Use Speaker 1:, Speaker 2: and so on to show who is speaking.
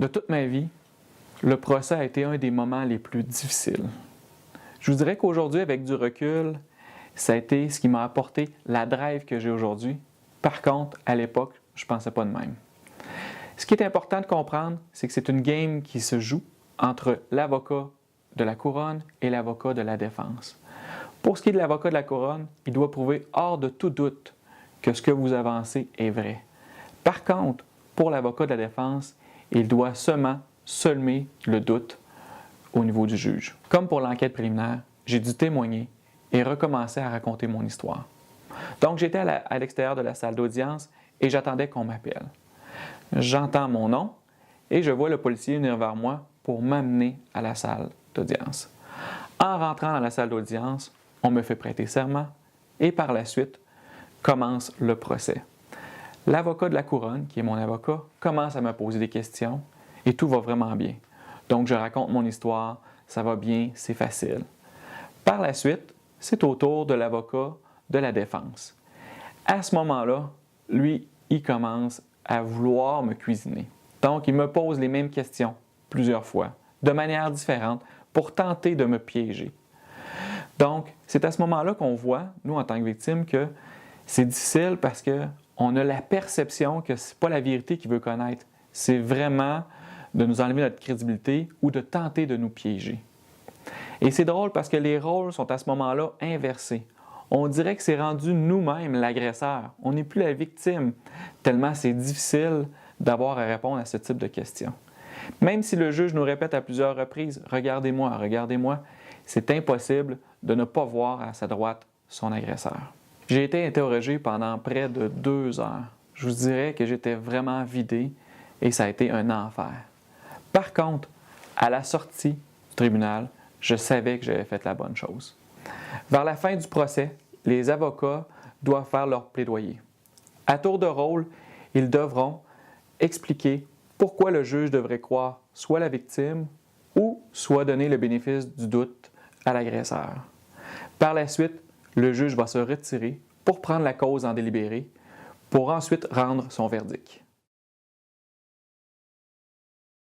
Speaker 1: De toute ma vie, le procès a été un des moments les plus difficiles. Je vous dirais qu'aujourd'hui, avec du recul, ça a été ce qui m'a apporté la drive que j'ai aujourd'hui. Par contre, à l'époque, je ne pensais pas de même. Ce qui est important de comprendre, c'est que c'est une game qui se joue entre l'avocat de la couronne et l'avocat de la défense. Pour ce qui est de l'avocat de la couronne, il doit prouver hors de tout doute que ce que vous avancez est vrai. Par contre, pour l'avocat de la défense, il doit seulement semer le doute au niveau du juge. Comme pour l'enquête préliminaire, j'ai dû témoigner et recommencer à raconter mon histoire. Donc, j'étais à l'extérieur de la salle d'audience et j'attendais qu'on m'appelle. J'entends mon nom et je vois le policier venir vers moi pour m'amener à la salle d'audience. En rentrant dans la salle d'audience, on me fait prêter serment et par la suite commence le procès. L'avocat de la couronne, qui est mon avocat, commence à me poser des questions et tout va vraiment bien. Donc, je raconte mon histoire, ça va bien, c'est facile. Par la suite, c'est au tour de l'avocat de la défense. À ce moment-là, lui, il commence à vouloir me cuisiner. Donc, il me pose les mêmes questions plusieurs fois, de manière différente, pour tenter de me piéger. Donc, c'est à ce moment-là qu'on voit, nous, en tant que victimes, que c'est difficile parce qu'on a la perception que ce n'est pas la vérité qu'il veut connaître. C'est vraiment de nous enlever notre crédibilité ou de tenter de nous piéger. Et c'est drôle parce que les rôles sont à ce moment-là inversés. On dirait que c'est rendu nous-mêmes l'agresseur. On n'est plus la victime, tellement c'est difficile d'avoir à répondre à ce type de questions. Même si le juge nous répète à plusieurs reprises « Regardez-moi, regardez-moi », c'est impossible de ne pas voir à sa droite son agresseur. J'ai été interrogé pendant près de 2 heures. Je vous dirais que j'étais vraiment vidé et ça a été un enfer. Par contre, à la sortie du tribunal, je savais que j'avais fait la bonne chose. Vers la fin du procès, les avocats doivent faire leur plaidoyer. À tour de rôle, ils devront expliquer pourquoi le juge devrait croire soit la victime ou soit donner le bénéfice du doute à l'agresseur. Par la suite, le juge va se retirer pour prendre la cause en délibéré pour ensuite rendre son verdict.